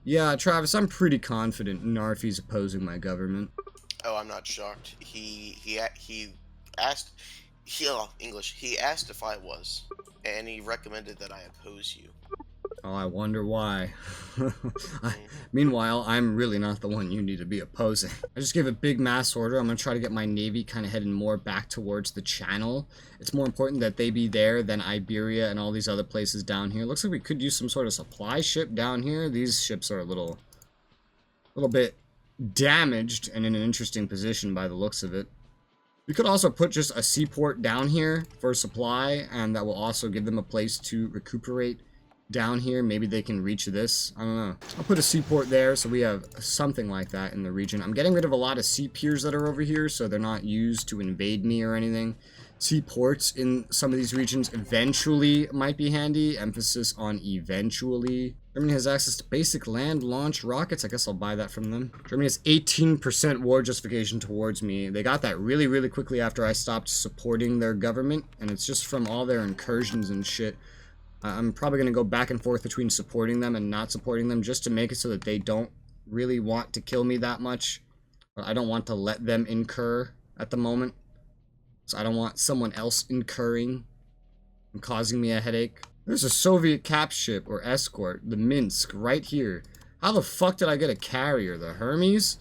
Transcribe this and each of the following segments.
Yeah, Travis, I'm pretty confident Narfi's opposing my government. Oh, I'm not shocked. He asked, English. He asked if I was, and he recommended that I oppose you. Oh, I wonder why. Mm. Meanwhile, I'm really not the one you need to be opposing. I just gave a big mass order. I'm going to try to get my navy kind of heading more back towards the channel. It's more important that they be there than Iberia and all these other places down here. Looks like we could use some sort of supply ship down here. These ships are a little bit damaged and in an interesting position by the looks of it. We could also put just a seaport down here for supply, and that will also give them a place to recuperate down here. Maybe they can reach this. I don't know. I'll put a seaport there so we have something like that in the region. I'm getting rid of a lot of sea piers that are over here so they're not used to invade me or anything. Seaports in some of these regions eventually might be handy. Emphasis on eventually. Germany has access to basic land launch rockets. I guess I'll buy that from them. Germany has 18% war justification towards me. They got that really, really quickly after I stopped supporting their government, and it's just from all their incursions and shit. I'm probably going to go back and forth between supporting them and not supporting them just to make it so that they don't really want to kill me that much. But I don't want to let them incur at the moment. So I don't want someone else incurring and causing me a headache. There's a Soviet cap ship or escort, the Minsk, right here. How the fuck did I get a carrier? The Hermes?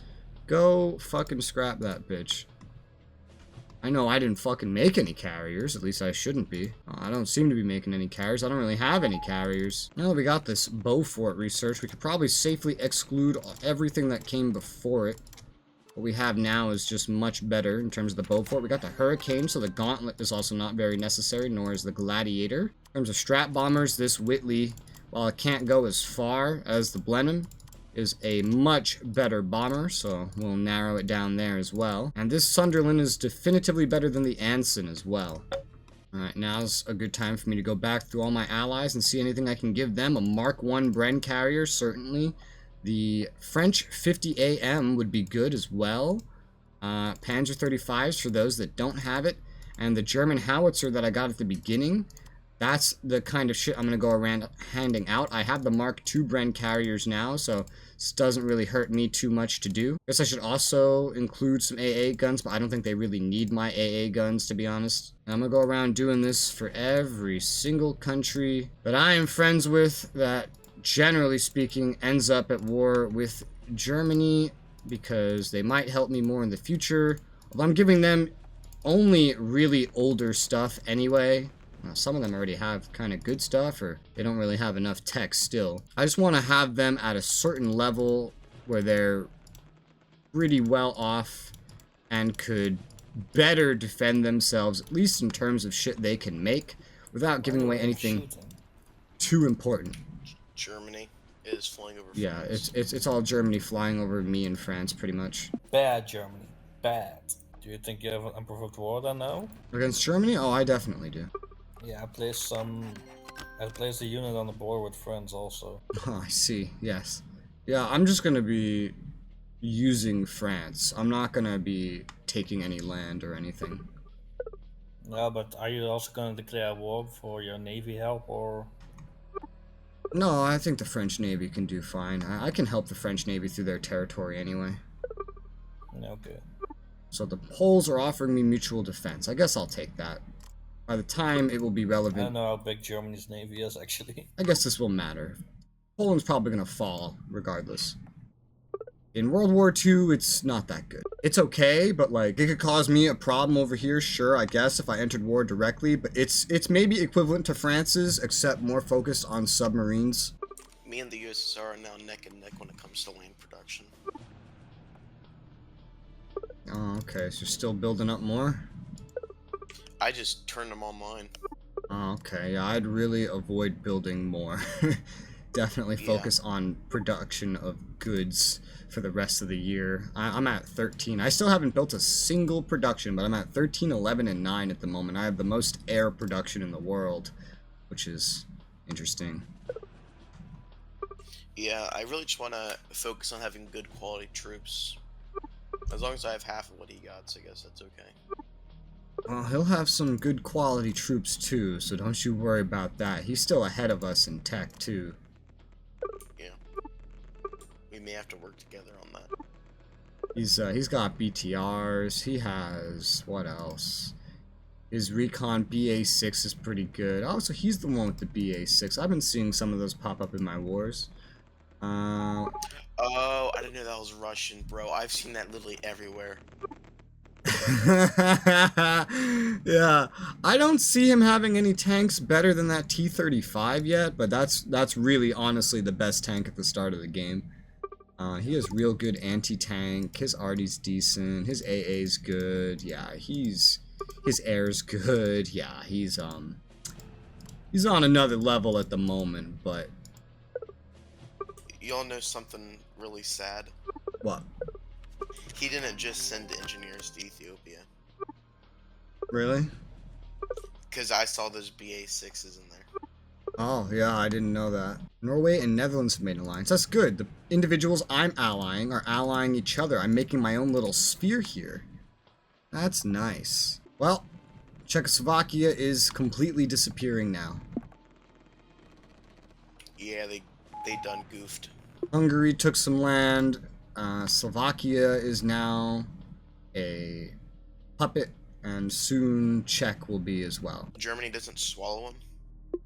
Go fucking scrap that bitch. I know I didn't fucking make any carriers, at least I shouldn't be. I don't seem to be making any carriers. I don't really have any carriers. Now that we got this Beaufort research, we could probably safely exclude everything that came before it. What we have now is just much better in terms of the Beaufort. We got the Hurricane, so the Gauntlet is also not very necessary, nor is the Gladiator. In terms of strat bombers, this Whitley, while it can't go as far as the Blenheim, is a much better bomber, so we'll narrow it down there as well. And this Sunderland is definitively better than the Anson as well. Alright, now's a good time for me to go back through all my allies and see anything I can give them. A Mark I Bren carrier, certainly. The French 50 AM would be good as well. Panzer 35s for those that don't have it. And the German howitzer that I got at the beginning, that's the kind of shit I'm going to go around handing out. I have the Mark II Bren carriers now, so this doesn't really hurt me too much to do. Guess I should also include some AA guns, but I don't think they really need my AA guns, to be honest. And I'm going to go around doing this for every single country that I am friends with that, generally speaking, ends up at war with Germany, because they might help me more in the future. Although I'm giving them only really older stuff anyway. Some of them already have kind of good stuff, or they don't really have enough tech still. I just want to have them at a certain level where they're pretty well off and could better defend themselves, at least in terms of shit they can make, without giving away anything too important. Germany is flying over France. Yeah, it's all Germany flying over me and France, pretty much. Bad Germany. Bad. Do you think you have an unprovoked war then now? Against Germany? Oh, I definitely do. Yeah, I placed a unit on the board with friends also. Oh, I see. Yes. Yeah, I'm just gonna be using France. I'm not gonna be taking any land or anything. Yeah, but are you also gonna declare war for your navy help, or? No, I think the French Navy can do fine. I can help the French Navy through their territory anyway. Okay. So the Poles are offering me mutual defense. I guess I'll take that. By the time it will be relevant... I don't know how big Germany's navy is, actually. I guess this will matter. Poland's probably going to fall, regardless. In World War II, it's not that good. It's okay, but, like, it could cause me a problem over here, sure, I guess, if I entered war directly, but it's maybe equivalent to France's, except more focused on submarines. Me and the USSR are now neck and neck when it comes to land production. Oh, okay, so you're still building up more? I just turned them online. Oh, okay, yeah, I'd really avoid building more. Definitely focus on production of goods for the rest of the year. I'm at 13. I still haven't built a single production, but I'm at 13, 11, and 9 at the moment. I have the most air production in the world, which is interesting. Yeah, I really just want to focus on having good quality troops. As long as I have half of what he got, so I guess that's okay. Well, he'll have some good quality troops too, so don't you worry about that. He's still ahead of us in tech too. Yeah. may have to work together on that. He's got BTRs. He has what else? His recon BA6 is pretty good. Oh, so he's the one with the BA6. I've been seeing some of those pop up in my wars. Oh, I didn't know that was Russian, bro. I've seen that literally everywhere. Yeah, I don't see him having any tanks better than that T-35 yet, but that's really honestly the best tank at the start of the game. He has real good anti-tank. His arty's decent. His AA's good. Yeah, his air's good. Yeah, he's on another level at the moment, but You all know something really sad? what? He didn't just send the engineers to Ethiopia. Really? Because I saw those BA6s in there. Oh, yeah, I didn't know that. Norway and Netherlands have made an alliance. That's good. The individuals I'm allying are allying each other. I'm making my own little sphere here. That's nice. Well, Czechoslovakia is completely disappearing now. Yeah, they done goofed. Hungary took some land. Slovakia is now a puppet, and soon Czech will be as well. Germany doesn't swallow them?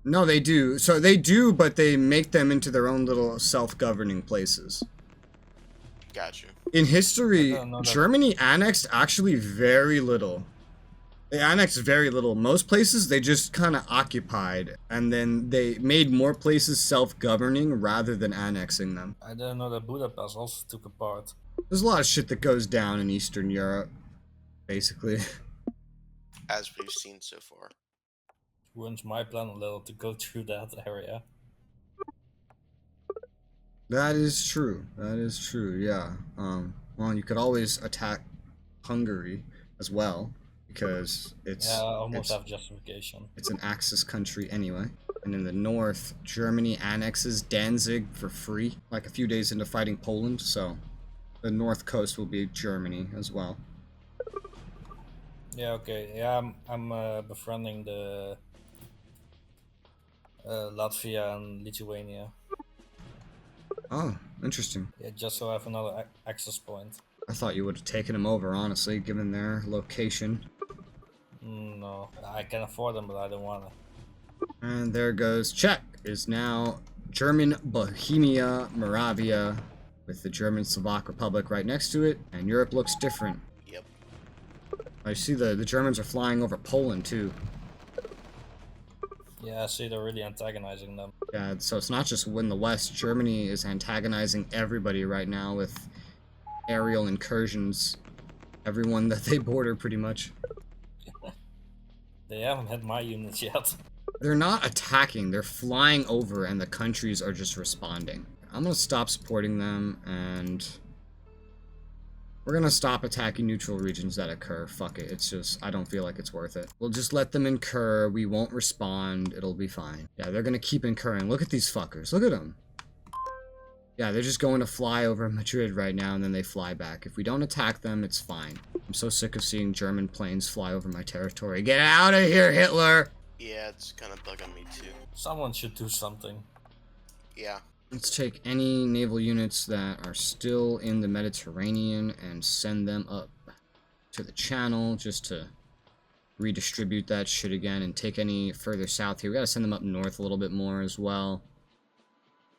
No, they do. So they do, but they make them into their own little self-governing places. Gotcha. In history, No, no. Germany annexed actually very little. They annexed very little. Most places they just kind of occupied, and then they made more places self-governing rather than annexing them. I didn't know that Budapest also took apart. There's a lot of shit that goes down in Eastern Europe, basically. As we've seen so far. Ruins my plan a little to go through that area. That is true. That is true, yeah. Well, you could always attack Hungary as well, because it's... Yeah, I almost have justification. It's an Axis country anyway. And in the north, Germany annexes Danzig for free, like a few days into fighting Poland, so the north coast will be Germany as well. Yeah, okay. Yeah, I'm befriending the Latvia and Lithuania. Oh, interesting. Yeah, just so I have another access point. I thought you would have taken them over, honestly, given their location. No, I can afford them, but I don't want to. And there goes Czech, is now German Bohemia, Moravia, with the German Slovak Republic right next to it, and Europe looks different. Yep. I see the Germans are flying over Poland, too. Yeah, I see they're really antagonizing them. Yeah, so it's not just in the West. Germany is antagonizing everybody right now with aerial incursions. Everyone that they border, pretty much. They haven't hit my units yet. They're not attacking, they're flying over and the countries are just responding. I'm gonna stop supporting them and we're gonna stop attacking neutral regions that occur. Fuck it, it's just, I don't feel like it's worth it. We'll just let them incur, we won't respond, it'll be fine. Yeah, they're gonna keep incurring. Look at these fuckers, look at them. Yeah, they're just going to fly over Madrid right now and then they fly back. If we don't attack them, it's fine. I'm so sick of seeing German planes fly over my territory. Get out of here, Hitler! Yeah, it's kind of bugging me too. Someone should do something. Yeah. Let's take any naval units that are still in the Mediterranean and send them up to the channel just to redistribute that shit again and take any further south here. We gotta send them up north a little bit more as well.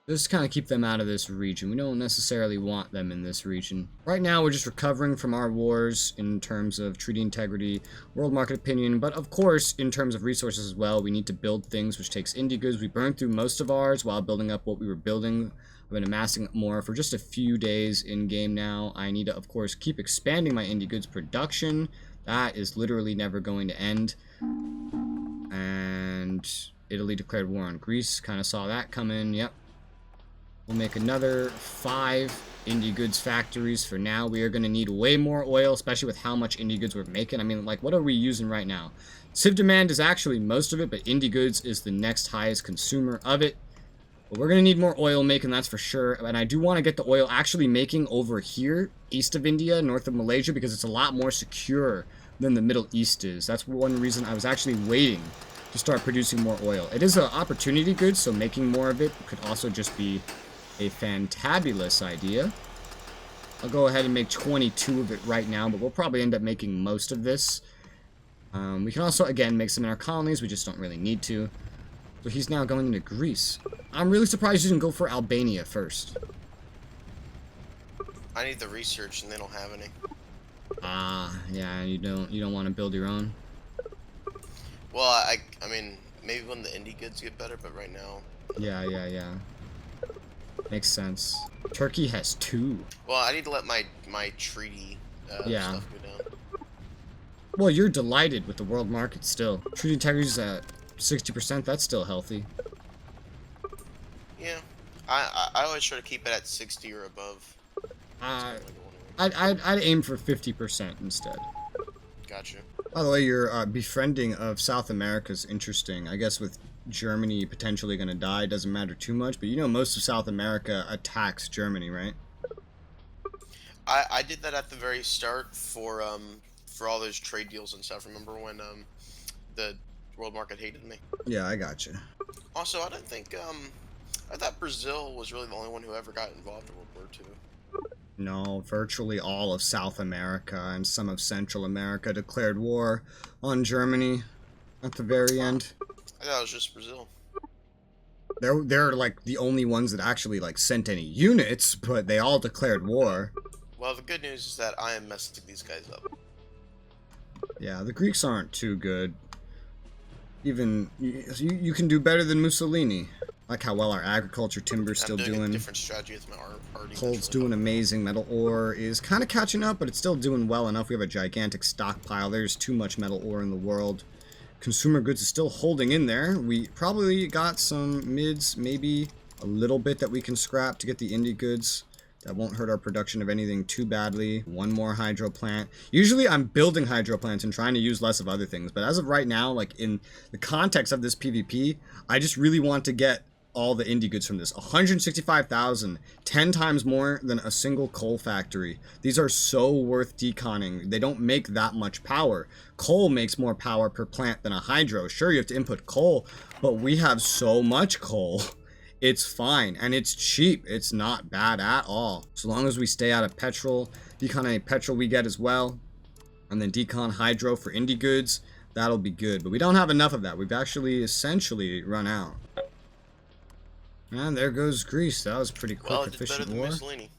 Just kind of keep them out of this region. We don't necessarily want them in this region. Right now, we're just recovering from our wars in terms of treaty integrity, world market opinion, but of course, in terms of resources as well, we need to build things, which takes indie goods. We burned through most of ours while building up what we were building. I've been amassing more for just a few days in-game now. I need to, of course, keep expanding my indie goods production. That is literally never going to end. And Italy declared war on Greece. Kind of saw that coming. Yep. We'll make another 5 indie goods factories. For now, we are going to need way more oil, especially with how much indie goods we're making. I mean, like, what are we using right now? Civ demand is actually most of it, but indie goods is the next highest consumer of it. But we're going to need more oil making, that's for sure. And I do want to get the oil actually making over here, east of India, north of Malaysia, because it's a lot more secure than the Middle East is. That's one reason I was actually waiting to start producing more oil. It is an opportunity good, so making more of it could also just be a fantabulous idea. I'll go ahead and make 22 of it right now, but we'll probably end up making most of this. We can also, again, make some in our colonies. We just don't really need to. So he's now going into Greece. I'm really surprised you didn't go for Albania first. I need the research, and they don't have any. Ah, yeah, you don't want to build your own. Well, I mean, maybe when the indie goods get better, but right now. Yeah. Makes sense. Turkey has 2. Well, I need to let my treaty stuff go down. Well, you're delighted with the world market still. Treaty integrity's at 60%. That's still healthy. Yeah, I always try to keep it at 60 or above. I'd aim for 50% instead. Gotcha. By the way, your befriending of South America is interesting. I guess with Germany potentially going to die, doesn't matter too much. But you know, most of South America attacks Germany, right? I did that at the very start for all those trade deals and stuff. Remember when the world market hated me? Yeah, I gotcha. Also, I don't think I thought Brazil was really the only one who ever got involved in World War II. No, virtually all of South America and some of Central America declared war on Germany at the very end. I thought it was just Brazil. They're like the only ones that actually like sent any units, but they all declared war. Well, the good news is that I am messing these guys up. Yeah, the Greeks aren't too good. Even you can do better than Mussolini. Like how well our agriculture timber's still I'm doing doing. a different strategy with my art. Coal's doing amazing. Metal ore is kind of catching up, but it's still doing well enough. We have a gigantic stockpile. There's too much metal ore in the world. Consumer goods is still holding in there. We probably got some mids, maybe a little bit that we can scrap to get the indie goods. That won't hurt our production of anything too badly. One more hydro plant. Usually I'm building hydro plants and trying to use less of other things, but as of right now, like in the context of this PvP, I just really want to get all the indie goods from this. 165,000, 10 times more than a single coal factory. These are so worth deconning. They don't make that much power. Coal makes more power per plant than a hydro. Sure, you have to input coal, but we have so much coal. It's fine, and it's cheap. It's not bad at all. So long as we stay out of petrol, decon any petrol we get as well, and then decon hydro for indie goods, that'll be good. But we don't have enough of that. We've actually essentially run out. And there goes Greece. That was pretty quick, efficient war. Mussolini.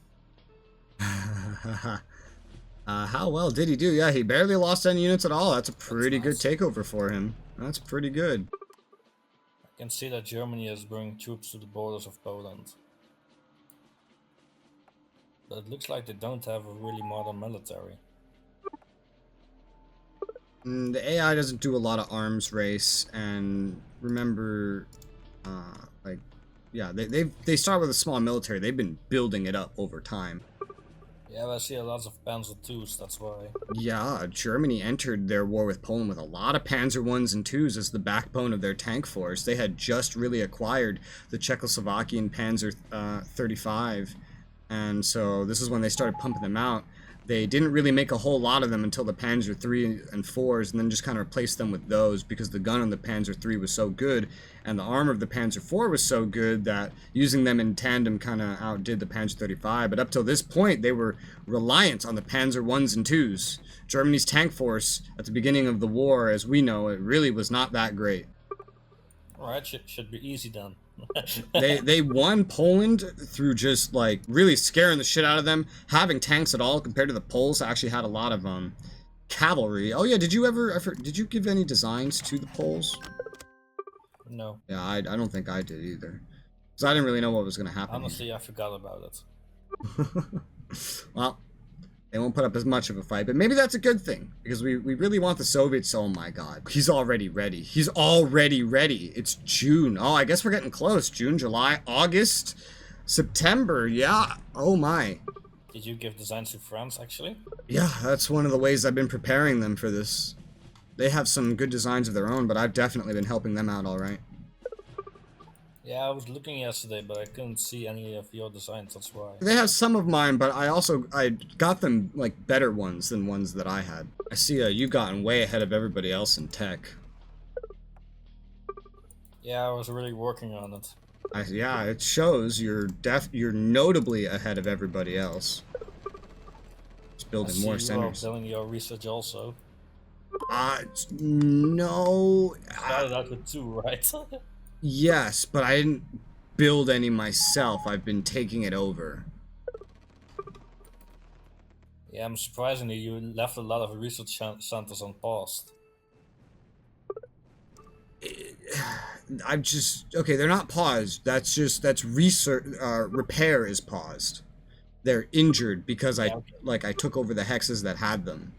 How well did he do? Yeah, he barely lost any units at all. That's a pretty good takeover for him. That's pretty good. I can see that Germany is bringing troops to the borders of Poland. But it looks like they don't have a really modern military. The AI doesn't do a lot of arms race, and remember, like, yeah, they start with a small military. They've been building it up over time. Yeah, I see a lot of Panzer IIs, that's why. Yeah, Germany entered their war with Poland with a lot of Panzer 1s and 2s as the backbone of their tank force. They had just really acquired the Czechoslovakian Panzer 35, and so this is when they started pumping them out. They didn't really make a whole lot of them until the Panzer 3 and 4s, and then just kind of replaced them with those because the gun on the Panzer 3 was so good, and the armor of the Panzer 4 was so good that using them in tandem kind of outdid the Panzer 35. But up till this point, they were reliant on the Panzer 1s and 2s. Germany's tank force at the beginning of the war, as we know, it really was not that great. Alright, should be easy then. they won Poland through just like really scaring the shit out of them, having tanks at all compared to the Poles. Actually had a lot of cavalry. Oh yeah, did you give any designs to the Poles? No. Yeah, I don't think I did either, because I didn't really know what was gonna happen. Honestly, I forgot about it. Well, they won't put up as much of a fight, but maybe that's a good thing, because we really want the Soviets. Oh my god, he's already ready. He's already ready. It's June. Oh, I guess we're getting close. June, July, August, September. Yeah. Oh my. Did you give designs to France, actually? Yeah, that's one of the ways I've been preparing them for this. They have some good designs of their own, but I've definitely been helping them out all right. Yeah, I was looking yesterday, but I couldn't see any of your designs, that's why. They have some of mine, but I got them, like, better ones than ones that I had. I see you've gotten way ahead of everybody else in tech. Yeah, I was really working on it. Yeah, it shows you're notably ahead of everybody else. Just I building see more you are centers. building your research also. No. Started out with 2, right? Yes, but I didn't build any myself. I've been taking it over. Yeah, I'm surprisingly you left a lot of research centers on pause. I'm just okay. They're not paused. That's research. Repair is paused. They're injured because Yeah, okay. I took over the hexes that had them.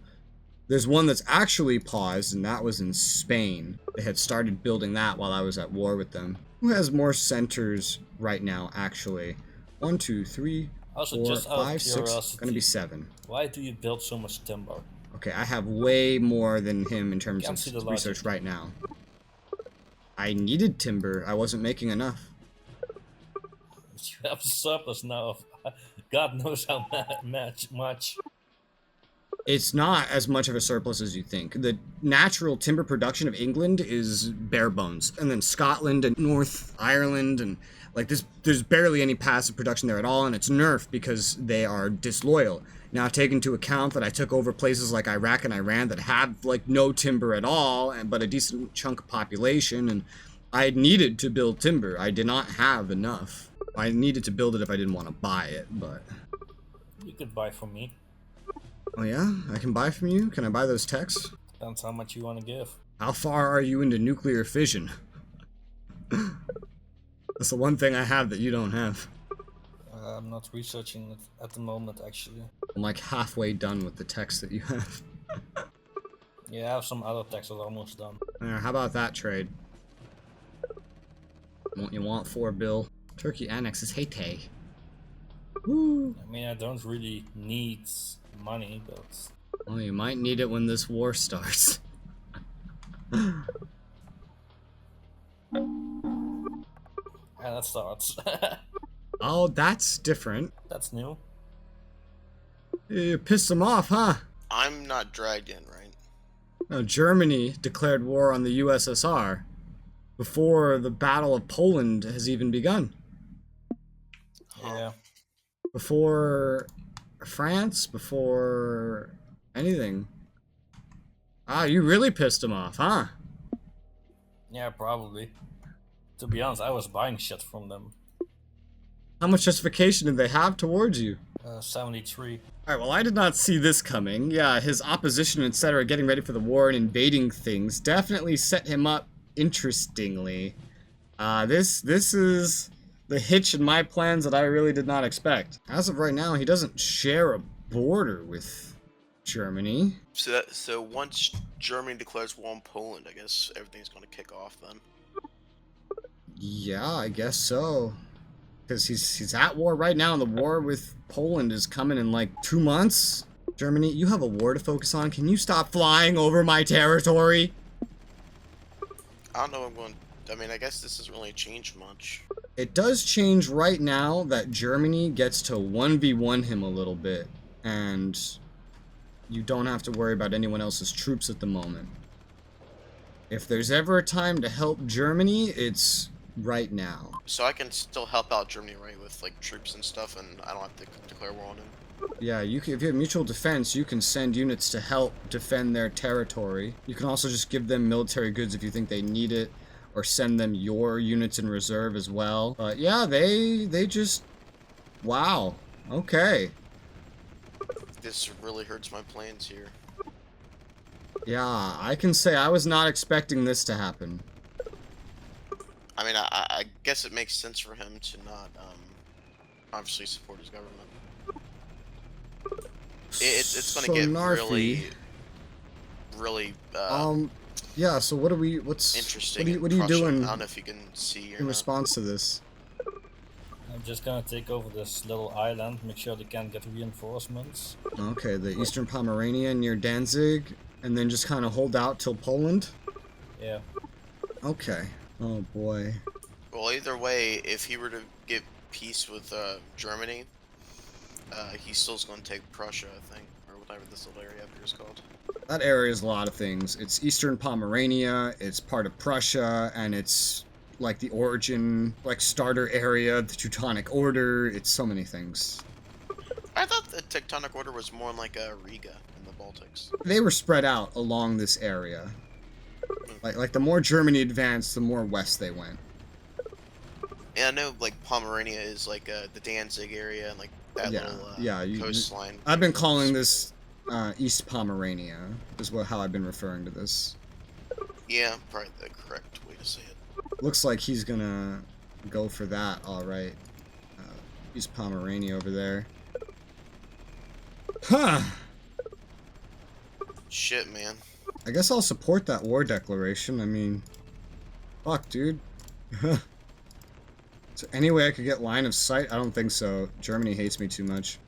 There's one that's actually paused, and that was in Spain. They had started building that while I was at war with them. Who has more centers right now? Actually, 1, 2, 3, Also, 4, just out of 5, 6. Gonna be curiosity, 7. why do you build so much timber? Okay, I have way more than him in terms Can't see the of research logic. right now. I needed timber. I wasn't making enough. You have a surplus now of God knows how much. It's not as much of a surplus as you think. The natural timber production of England is bare bones. And then Scotland and North Ireland and like there's barely any passive production there at all, and it's nerfed because they are disloyal. Now take into account that I took over places like Iraq and Iran that had like no timber at all, but a decent chunk of population, and I needed to build timber. I did not have enough. I needed to build it if I didn't want to buy it, but... You could buy from me. Oh yeah? I can buy from you? Can I buy those techs? Depends how much you want to give. How far are you into nuclear fission? That's the one thing I have that you don't have. I'm not researching it at the moment, actually. I'm like halfway done with the techs that you have. Yeah, I have some other texts that are almost done. How about that trade? You want 4 bill? Turkey annexes Haiti. Woo! I mean, I don't really need money, but... Well, you might need it when this war starts. Yeah, that starts. Oh, that's different. That's new. You pissed them off, huh? I'm not dragged in, right? No, Germany declared war on the USSR before the Battle of Poland has even begun. Yeah. Before France, before anything. Ah, you really pissed them off, huh? Yeah, probably. To be honest, I was buying shit from them. How much justification did they have towards you? 73. Alright, well, I did not see this coming. Yeah, his opposition, etc., getting ready for the war and invading things definitely set him up interestingly. This is the hitch in my plans that I really did not expect. As of right now, he doesn't share a border with Germany. So once Germany declares war on Poland, I guess everything's going to kick off then. Yeah, I guess so. Because he's at war right now, and the war with Poland is coming in like 2 months. Germany, you have a war to focus on. Can you stop flying over my territory? I don't know what I'm going... I mean, I guess this doesn't really change much. It does change right now that Germany gets to 1v1 him a little bit, and you don't have to worry about anyone else's troops at the moment. If there's ever a time to help Germany, it's right now. So I can still help out Germany, right, with like troops and stuff, and I don't have to declare war on them. Yeah, you can, if you have mutual defense, you can send units to help defend their territory. You can also just give them military goods if you think they need it, or send them your units in reserve as well. But yeah, they just... Wow. Okay. This really hurts my plans here. Yeah, I can say I was not expecting this to happen. I mean, I guess it makes sense for him to not, obviously support his government. It's gonna So, get Narfi, really, yeah, so what's interesting. what are you doing I don't know if you can see or in not. response to this? I'm just gonna take over this little island, make sure they can't get reinforcements. Okay, the Eastern Pomerania near Danzig, and then just kind of hold out till Poland? Yeah. Okay. Oh boy. Well, either way, if he were to get peace with Germany, he's still going to take Prussia, I think, or whatever this little area up here is called. That area is a lot of things. It's Eastern Pomerania, it's part of Prussia, and it's like the origin, like starter area, the Teutonic Order. It's so many things. I thought the Tectonic Order was more like a Riga in the Baltics. They were spread out along this area. Like the more Germany advanced, the more west they went. Yeah, I know like Pomerania is like the Danzig area and like that little coastline. I've been calling this East Pomerania, is how I've been referring to this. Yeah, probably the correct way to say it. Looks like he's gonna go for that, alright. East Pomerania over there. Huh! Shit, man. I guess I'll support that war declaration. I mean, fuck, dude. Is there any way I could get line of sight? I don't think so. Germany hates me too much.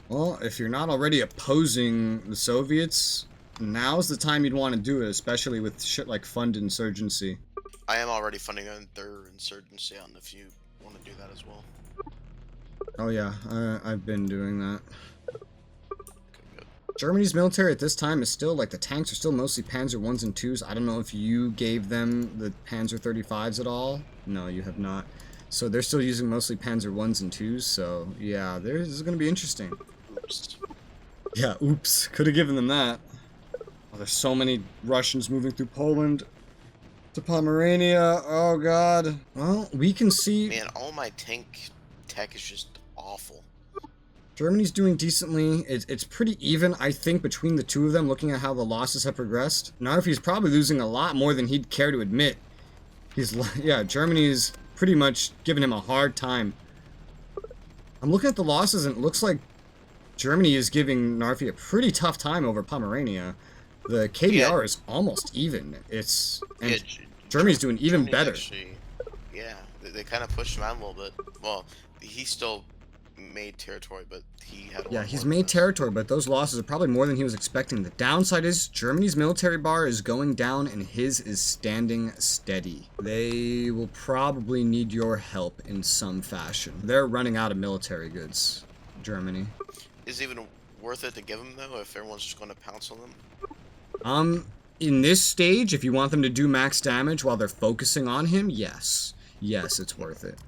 Well, if you're not already opposing the Soviets, now's the time you'd want to do it, especially with shit like fund insurgency. I am already funding their insurgency. I don't know if you want to do that as well. Oh yeah, I've been doing that. Germany's military at this time is still, like, the tanks are still mostly Panzer 1s and 2s. I don't know if you gave them the Panzer 35s at all. No, you have not. So they're still using mostly Panzer 1s and 2s, so yeah, this is going to be interesting. Oops. Yeah, oops. Could have given them that. Oh, there's so many Russians moving through Poland to Pomerania. Oh, God. Well, we can see... Man, all my tank tech is just awful. Germany's doing decently. It's pretty even, I think, between the two of them, looking at how the losses have progressed. Narfi's probably losing a lot more than he'd care to admit. Yeah, Germany's pretty much giving him a hard time. I'm looking at the losses, and it looks like Germany is giving Narfi a pretty tough time over Pomerania. The KDR is almost even. Germany's doing even better. Actually, yeah, they kind of pushed him out a little bit. Well, he still made territory, but he had a lot he's more made defense. territory, but those losses are probably more than he was expecting. The downside is Germany's military bar is going down and his is standing steady. They will probably need your help in some fashion. They're running out of military goods, Germany. Is it even worth it to give them, though, if everyone's just going to pounce on them? In this stage, if you want them to do max damage while they're focusing on him, yes. Yes, it's worth it.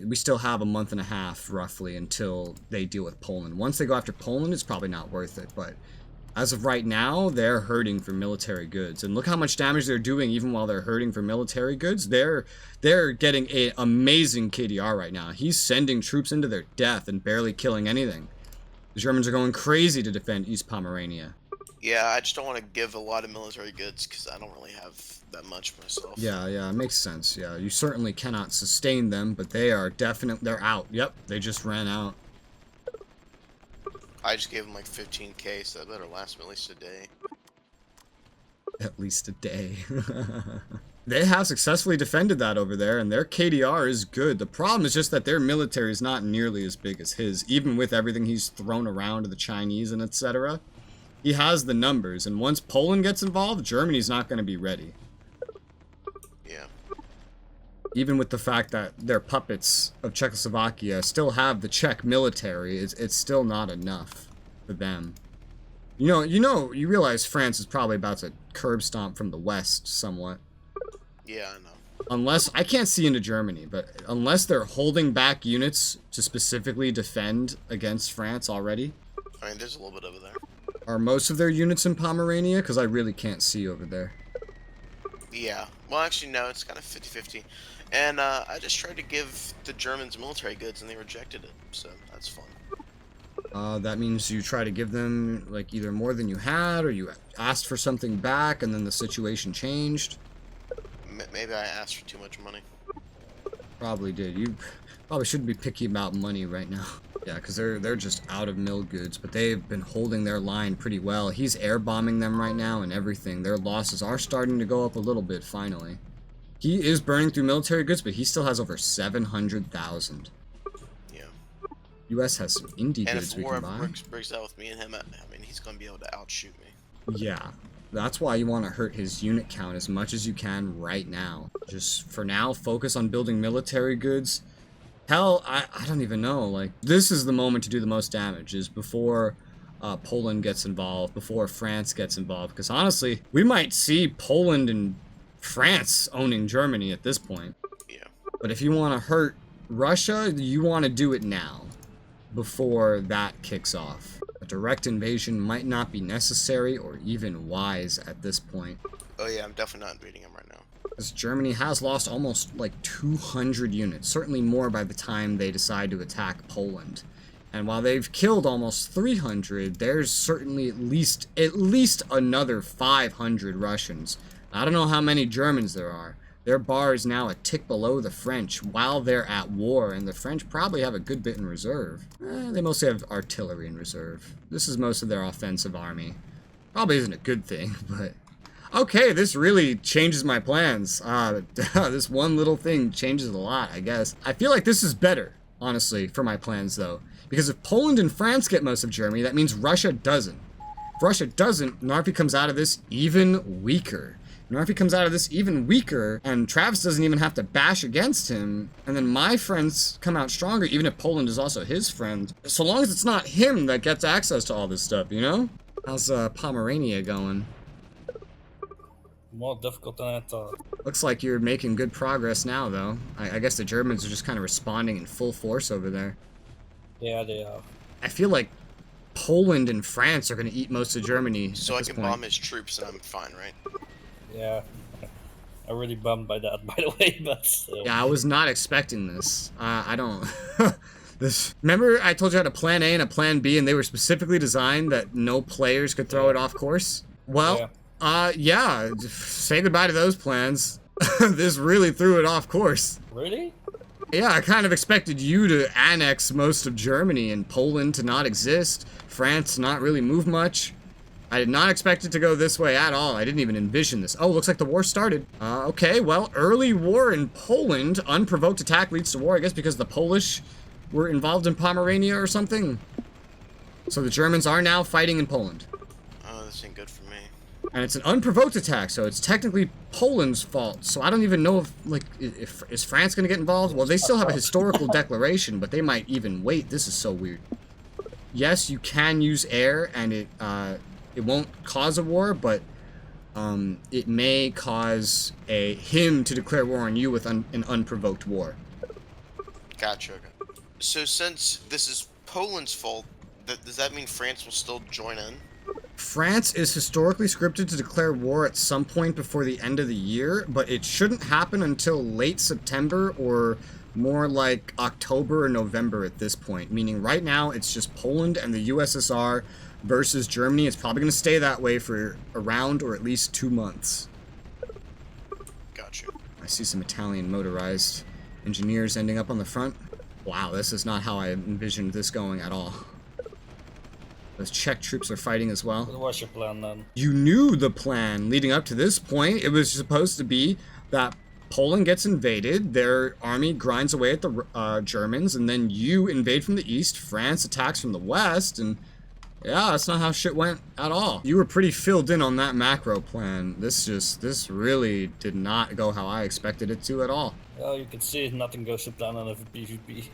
We still have a month and a half, roughly, until they deal with Poland. Once they go after Poland, it's probably not worth it, but as of right now, they're hurting for military goods. And look how much damage they're doing even while they're hurting for military goods. They're getting an amazing KDR right now. He's sending troops into their death and barely killing anything. The Germans are going crazy to defend East Pomerania. Yeah, I just don't want to give a lot of military goods because I don't really have that much myself. Yeah, it makes sense. Yeah, you certainly cannot sustain them, but they are they're out. Yep, they just ran out. I just gave them like 15k, so that better last me at least a day. At least a day. They have successfully defended that over there, and their KDR is good. The problem is just that their military is not nearly as big as his, even with everything he's thrown around to the Chinese and etc. He has the numbers, and once Poland gets involved, Germany's not going to be ready. Yeah. Even with the fact that their puppets of Czechoslovakia still have the Czech military, it's still not enough for them. You realize France is probably about to curb stomp from the west somewhat. Yeah, I know. Unless, I can't see into Germany, but unless they're holding back units to specifically defend against France already. I mean, there's a little bit over there. Are most of their units in Pomerania? Because I really can't see over there. Yeah. Well, actually, no, it's kind of 50-50. And I just tried to give the Germans military goods, and they rejected it, so that's fun. That means you try to give them, like, either more than you had, or you asked for something back, and then the situation changed. Maybe I asked for too much money. Probably did. You probably shouldn't be picky about money right now. Yeah, because they're just out of mill goods, but they've been holding their line pretty well. He's air bombing them right now and everything. Their losses are starting to go up a little bit, finally. He is burning through military goods, but he still has over 700,000. Yeah. U.S. has some indie And goods if we war can ever buy. breaks out with me and him, I mean, he's going to be able to outshoot me. Yeah. That's why you want to hurt his unit count as much as you can right now. Just, for now, focus on building military goods. Hell, I don't even know. Like, this is the moment to do the most damage, is before Poland gets involved, before France gets involved. Because honestly, we might see Poland and France owning Germany at this point. Yeah. But if you want to hurt Russia, you want to do it now, before that kicks off. A direct invasion might not be necessary or even wise at this point. Oh yeah, I'm definitely not invading him right now. Because Germany has lost almost like 200 units, certainly more by the time they decide to attack Poland. And while they've killed almost 300, there's certainly at least another 500 Russians. I don't know how many Germans there are. Their bar is now a tick below the French while they're at war, and the French probably have a good bit in reserve. They mostly have artillery in reserve. This is most of their offensive army. Probably isn't a good thing, but... Okay, this really changes my plans. This one little thing changes a lot, I guess. I feel like this is better, honestly, for my plans, though. Because if Poland and France get most of Germany, that means Russia doesn't. If Russia doesn't, Narfi comes out of this even weaker. Narfi comes out of this even weaker, and Travis doesn't even have to bash against him, and then my friends come out stronger, even if Poland is also his friend. So long as it's not him that gets access to all this stuff, you know? How's Pomerania going? More difficult than I thought. Looks like you're making good progress now, though. I guess the Germans are just kind of responding in full force over there. Yeah, they are. I feel like Poland and France are going to eat most of Germany. So I can bomb his troops and I'm fine, right? Yeah. I'm really bummed by that, by the way, but still. Yeah, I was not expecting this. I don't... Remember I told you I had a plan A and a plan B, and they were specifically designed that no players could throw it off course? Well, yeah, say goodbye to those plans. This really threw it off course. Really? Yeah, I kind of expected you to annex most of Germany and Poland to not exist, France to not really move much. I did not expect it to go this way at all. I didn't even envision this. Oh, looks like the war started. Okay, well, early war in Poland. Unprovoked attack leads to war, I guess because the Polish were involved in Pomerania or something. So the Germans are now fighting in Poland. Oh, this ain't good for me. And it's an unprovoked attack, so it's technically Poland's fault. So I don't even know if is France going to get involved? Well, they still have a historical declaration, but they might even wait. This is so weird. Yes, you can use air, and it won't cause a war, but it may cause him to declare war on you with an unprovoked war. Gotcha. So since this is Poland's fault, does that mean France will still join in? France is historically scripted to declare war at some point before the end of the year, but it shouldn't happen until late September or more like October or November at this point, meaning right now it's just Poland and the USSR versus Germany. It's probably going to stay that way for around or at least 2 months. Gotcha. I see some Italian motorized engineers ending up on the front. Wow, this is not how I envisioned this going at all. Those Czech troops are fighting as well. What was your plan then? You knew the plan leading up to this point. It was supposed to be that Poland gets invaded, their army grinds away at the Germans, and then you invade from the east, France attacks from the west, and yeah, that's not how shit went at all. You were pretty filled in on that macro plan. This really did not go how I expected it to at all. Well, you can see nothing goes to plan on a PvP.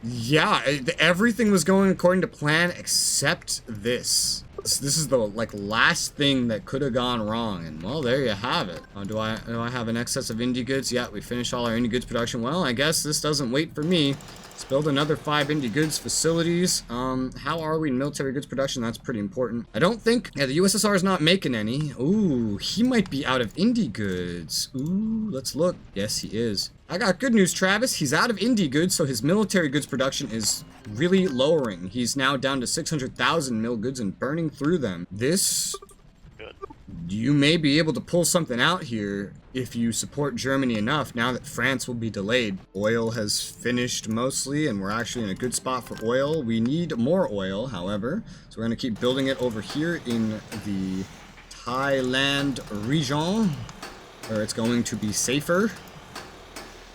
Yeah, everything was going according to plan except this. This is the last thing that could have gone wrong, and well, there you have it. Do I have an excess of indie goods? Yeah, we finished all our indie goods production. Well, I guess this doesn't wait for me. Let's build another 5 indie goods facilities. How are we in military goods production? That's pretty important. I don't think... Yeah, the USSR is not making any. Ooh, he might be out of indie goods. Ooh, let's look. Yes, he is. I got good news, Travis. He's out of indie goods, so his military goods production is really lowering. He's now down to 600,000 mil goods and burning through them. This... Good. You may be able to pull something out here if you support Germany enough now that France will be delayed. Oil has finished mostly, and we're actually in a good spot for oil. We need more oil, however, so we're going to keep building it over here in the Thailand region, where it's going to be safer.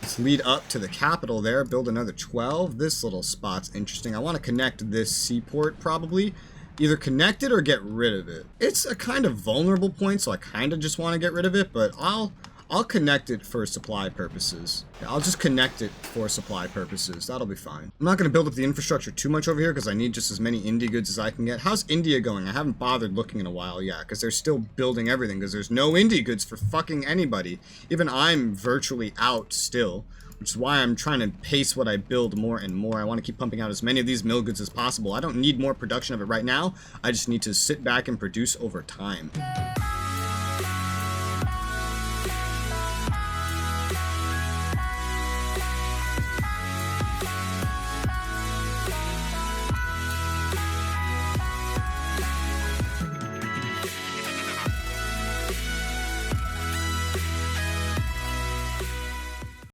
Let's lead up to the capital there, build another 12. This little spot's interesting. I want to connect this seaport, probably. Either connect it or get rid of it. It's a kind of vulnerable point, so I kind of just want to get rid of it, but I'll I'll connect it for supply purposes. Yeah, I'll just connect it for supply purposes. That'll be fine. I'm not going to build up the infrastructure too much over here because I need just as many indie goods as I can get. How's India going? I haven't bothered looking in a while yet because they're still building everything because there's no indie goods for fucking anybody. Even I'm virtually out still, which is why I'm trying to pace what I build more and more. I want to keep pumping out as many of these mill goods as possible. I don't need more production of it right now. I just need to sit back and produce over time.